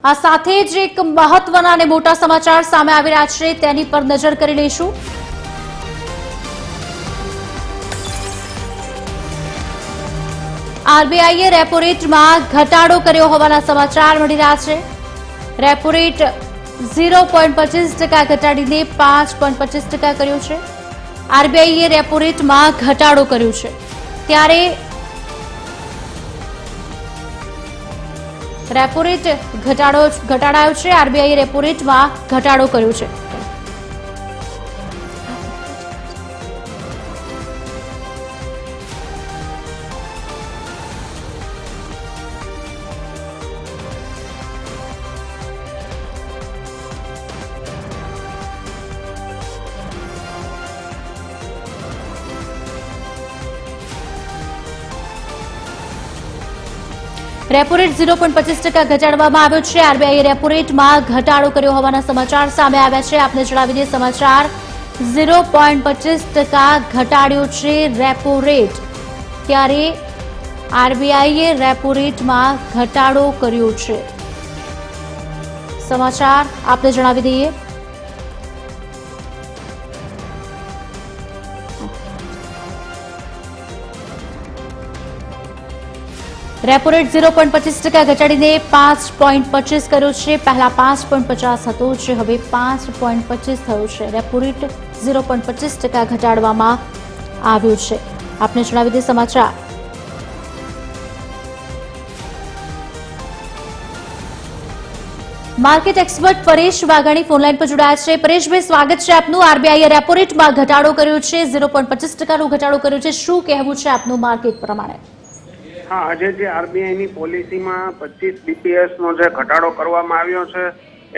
આ સાથે જ એક મહત્વના અને મોટા સમાચાર સામે આવી રહ્યા છે તેની પર નજર કરી લઈશું। આરબીઆઈએ રેપો રેટમાં ઘટાડો કર્યો હોવાના સમાચાર મળી રહ્યા છે। રેપો રેટ 0.25% ઘટાડીને 5.25% કર્યો છે। આરબીઆઈએ રેપો રેટમાં ઘટાડો કર્યો છે ત્યારે રેપો રેટ ઘટાડાયો છે। આરબીઆઈએ રેપો રેટમાં ઘટાડો કર્યો છે। રેપો રેટ 0.25% ઘટાડવામાં આવ્યો છે। આરબીઆઈએ રેપો રેટમાં ઘટાડો કર્યો હોવાના સમાચાર સામે આવ્યા છે। આપને જણાવી દઈએ સમાચાર 0.25% ઘટાડ્યો છે રેપો રેટ, ત્યારે આરબીઆઈએ રેપો રેટમાં ઘટાડો કર્યો છે। સમાચાર આપને જણાવી દઈએ રેપો રેટ 0.25% ઘટાડીને 5.25 કર્યો છે। પહેલા 5.50 હતો, જે હવે 5.25 થયો છે। રેપો રેટ 0.25% ઘટાડવામાં આવ્યો છે। આપને જણાવી દઈએ સમાચાર market expert Paresh Vaghani phone line પર જોડાયા છે। પરેશભાઈ, સ્વાગત છે આપનું। આરબીઆઈએ રેપો રેટમાં ઘટાડો કર્યો છે, 0.25% ઘટાડો કર્યો છે, શું કહેવું છે આપનું માર્કેટ પ્રમાણે? હા, આજે જે આરબીઆઈ ની પોલિસીમાં 25 બીપીએસ નો જે ઘટાડો કરવામાં આવ્યો છે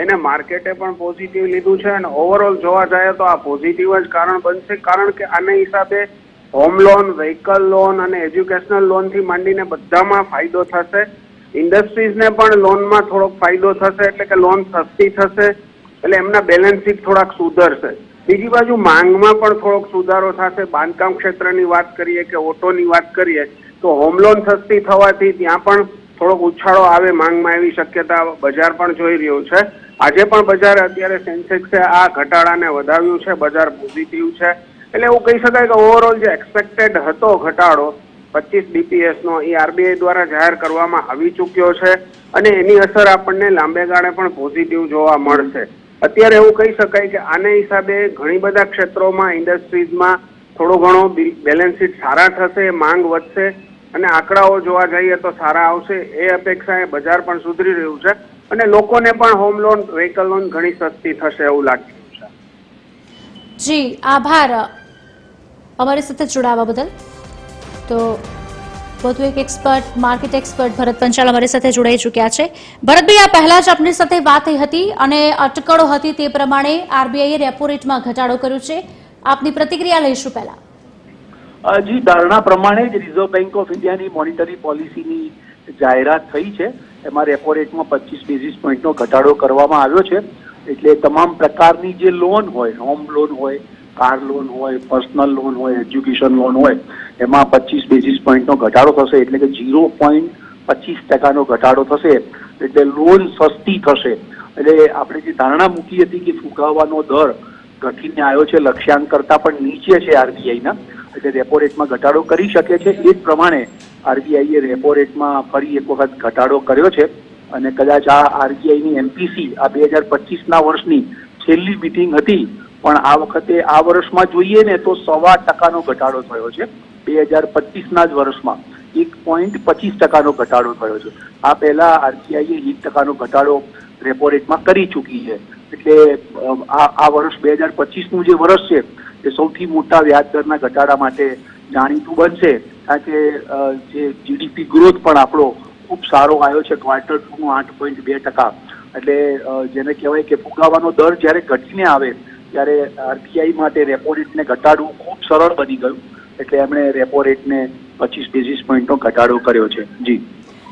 એને માર્કેટે પણ પોઝિટિવ લીધું છે અને ઓવરઓલ જોવા જાય તો આ પોઝિટિવ જ કારણ બનશે, કારણ કે આના હિસાબે હોમ લોન, વ્હીકલ લોન અને એજ્યુકેશનલ લોન થી માંડીને બધામાં ફાયદો થશે। ઇન્ડસ્ટ્રીઝને પણ લોનમાં થોડોક ફાયદો થશે, એટલે કે લોન સસ્તી થશે, એટલે એમના બેલેન્સ શીટ થોડાક સુધરશે। બીજી બાજુ માંગમાં પણ થોડોક સુધારો થશે। બાંધકામ ક્ષેત્રની વાત કરીએ કે ઓટોની વાત કરીએ તો હોમ લોન સસ્તી થવાથી ત્યાં પણ થોડોક ઉછાળો આવે માંગમાં, એવી શક્યતા બજાર પણ જોઈ રહ્યું છે। આજે પણ બજાર અત્યારે સેન્સેક્સે આ ઘટાડાને વધાવ્યું છે, બજાર પોઝિટિવ છે, એટલે એવું કહી શકાય કે ઓવરઓલ જે એક્સપેક્ટેડ હતો ઘટાડો 25 બીપીએસ નો એ આરબીઆઈ દ્વારા જાહેર કરવામાં આવી ચૂક્યો છે અને એની અસર આપણને લાંબે ગાળે પણ પોઝિટિવ જોવા મળશે। અત્યારે એવું કહી શકાય કે આને હિસાબે ઘણી બધા ક્ષેત્રોમાં, ઇન્ડસ્ટ્રીઝમાં થોડો ઘણો બેલેન્સ શીટ સારા થશે, માંગ વધશે અને આંકડાઓ જોવા જઈએ તો સારા આવશે, એ અપેક્ષાએ બજાર પણ સુધરી રહ્યું છે અને લોકોને પણ હોમ લોન, વ્હીકલ લોન ઘણી સસ્તી થશે એવું લાગી રહ્યું છે। જી આભાર અમારી સાથે જોડાવા બદલ। તો વધુ એક એક્સપર્ટ, માર્કેટ એક્સપર્ટ ભરત પંચાલ અમારી સાથે જોડાઈ ચૂક્યા છે। ભરતભાઈ, આ પહેલા જ આપની સાથે વાત થઈ હતી અને અટકળો હતી તે પ્રમાણે આરબીઆઈએ રેપો રેટમાં ઘટાડો કર્યો છે, આપની પ્રતિક્રિયા લઈશું પહેલા। જી, ધારણા પ્રમાણે જ રિઝર્વ બેંક ઓફ ઇન્ડિયાની મોનિટરી પોલિસીની જાહેરાત થઈ છે, એમાં રેપો રેટમાં 25 બેઝિસ પોઈન્ટનો ઘટાડો કરવામાં આવ્યો છે। એટલે તમામ પ્રકારની જે લોન હોય, હોમ લોન હોય, કાર લોન હોય, પર્સનલ લોન હોય, એજ્યુકેશન લોન હોય, એમાં 25 બેઝિસ પોઈન્ટનો ઘટાડો થશે, એટલે કે 0.25% ઘટાડો થશે, એટલે લોન સસ્તી થશે। એટલે આપણે જે ધારણા મૂકી હતી કે ફુગાવાનો દર ઘટીને આવ્યો છે, લક્ષ્યાંક કરતાં પણ નીચે છે આરબીઆઈના, એટલે રેપો રેટમાં ઘટાડો કરી શકે છે। એ જ પ્રમાણે આરબીઆઈએ રેપો રેટમાં ફરી એક વખત ઘટાડો કર્યો છે અને કદાચ આ આરબીઆઈની એમપીસી આ 2025ના વર્ષની છેલ્લી મીટિંગ હતી, પણ આ વખતે આ વર્ષમાં જોઈએ ને તો 1.25% ઘટાડો થયો છે। 2025ના જ વર્ષમાં 1.25% ઘટાડો થયો છે। આ પહેલા આરબીઆઈએ 1% ઘટાડો રેપો રેટમાં કરી ચૂકી છે, એટલે આ વર્ષ 2025નું જે વર્ષ છે એ સૌથી મોટા વ્યાજદરના ઘટાડા માટે જાણીતું બનશે, કારણ કે જે જીડીપી ગ્રોથ પણ આપણો ખૂબ સારો આવ્યો છે, ક્વાર્ટર 2નો 8.2%, એટલે જેને કહેવાય કે ફુગાવાનો દર જ્યારે ઘટીને આવે ત્યારે આરબીઆઈ માટે રેપો રેટને ઘટાડવું ખૂબ સરળ બની ગયું, એટલે એમણે રેપો રેટને 25 બેઝિસ પોઈન્ટનો ઘટાડો કર્યો છે। જી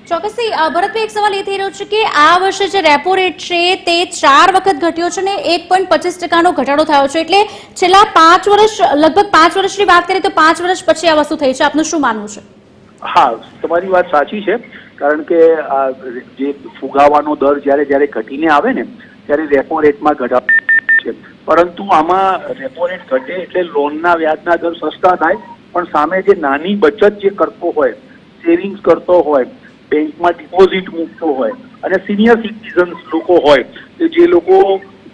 ચોક્કસથી ભરતભાઈ, એક સવાલ એ થઈ રહ્યો છે કે આ વર્ષે જે રેપો રેટ છે તે 4 વખત ઘટ્યો છે ને 1.25%નો ઘટાડો થયો છે, એટલે છેલ્લા 5 વર્ષ, લગભગ 5 વર્ષની વાત કરીએ તો 5 વર્ષ પછી આ વસ્તુ થઈ છે, આપનું શું માનવું છે? હા, તમારી વાત સાચી છે કારણ કે જે ફુગાવાનો દર જ્યારે ઘટીને આવે ને ત્યારે રેપો રેટમાં ઘટાડો છે, પરંતુ આમાં રેપો રેટ ઘટે એટલે લોનના વ્યાજના દર સસ્તા થાય, પણ સામે જે નાની બચત જે કરતો હોય, સેવિંગ્સ કરતો હોય, બેંકમાં ડિપોઝિટ મૂકતો હોય અને સિનિયર સિટીઝન્સ લોકો હોય, જે લોકો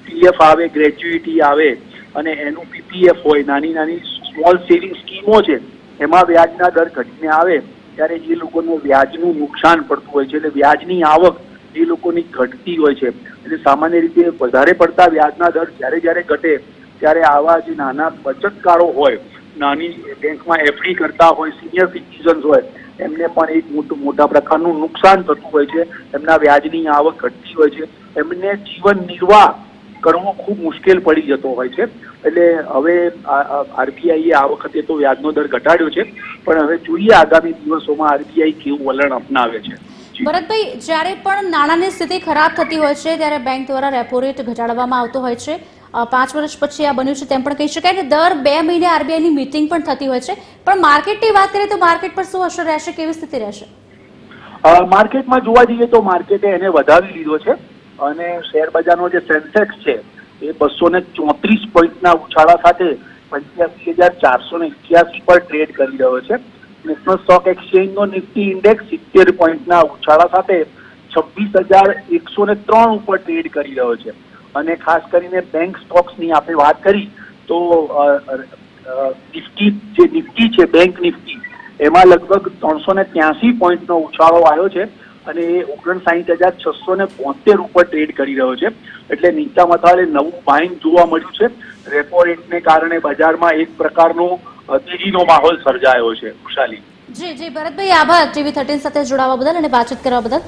પીએફ આવે, ગ્રેજ્યુઇટી આવે અને એનું પીપીએફ હોય, નાની સ્મોલ સેવિંગ સ્કીમો છે, એમાં વ્યાજના દર ઘટીને આવે ત્યારે એ લોકોને વ્યાજનું નુકસાન પડતું હોય છે. એટલે વ્યાજની આવક એ લોકોની ઘટતી હોય છે. એટલે સામાન્ય રીતે વધારે પડતા વ્યાજના દર જ્યારે ઘટે ત્યારે આવા જે નાના બચતકારો હોય, નાની બેંકમાં એફડી કરતા હોય, સિનિયર સિટીઝન્સ હોય, એમને પણ એક મોટા પ્રકારનું નુકસાન થતું હોય છે. એમના વ્યાજની આવક ઘટતી હોય છે, એમને જીવન નિર્વાહ કરવો ખૂબ મુશ્કેલ પડી જતો હોય છે. એટલે હવે આરબીઆઈએ આ વખતે તો વ્યાજનો દર ઘટાડ્યો છે, પણ હવે જોઈએ આગામી દિવસોમાં આરબીઆઈ કેવું વલણ અપનાવે છે. ભરતભાઈ, જ્યારે પણ નાણાંની સ્થિતિ ખરાબ થતી હોય છે ત્યારે બેંક દ્વારા રેપો રેટ ઘટાડવામાં આવતો હોય છે. 5 વર્ષ પછી આ બન્યું છે તેમ પણ કહી શકાય ને. દર 2 મહિને આરબીઆઈની મીટિંગ પણ થતી હોય છે, પણ માર્કેટની વાત કરીએ તો માર્કેટ પર શું અસર રહેશે, કેવી સ્થિતિ રહેશે? માર્કેટમાં જોવા જઈએ તો માર્કેટે એને વધાવી લીધો છે અને શેર બજારનો જે સેન્સેક્સ છે એ 234 પોઈન્ટના ઉછાળા સાથે 85,481 પર ટ્રેડ કરી રહ્યો છે. નેશનલ સ્ટોક એક્સચેન્જનો નિફ્ટી ઇન્ડેક્સ 70 પોઈન્ટના ઉછાળા સાથે 26,103 ઉપર ટ્રેડ કરી રહ્યો છે. અને ખાસ કરીને બેંક સ્ટોક્સની આપણે વાત કરી તો નિફ્ટી છે, બેંક નિફ્ટી, એમાં લગભગ 383 પોઈન્ટનો ઉછાળો આવ્યો છે અને એ 59,672 ઉપર ટ્રેડ કરી રહ્યો છે. એટલે નીચા મથાળે નવું બાઇંગ જોવા મળ્યું છે. રેપો રેટને કારણે બજારમાં એક પ્રકારનો તેજીનો માહોલ સર્જાયો છે. ખુશાલી. જી ભરતભાઈ, આભાર TV13 સાથે જોડાવા બદલ અને વાતચીત કરવા બદલ.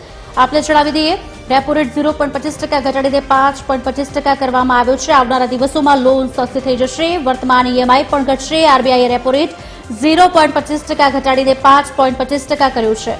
આપણે જણાવી દઈએ, રેપો રેટ 0.25% ઘટાડીને 5.25% કરવામાં આવ્યો છે. આવનારા દિવસોમાં લોન સસ્તી થઈ જશે, વર્તમાન ઈએમઆઈ પણ ઘટશે. આરબીઆઈએ રેપો રેટ 0.25% ઘટાડીને 5.25% કર્યું છે.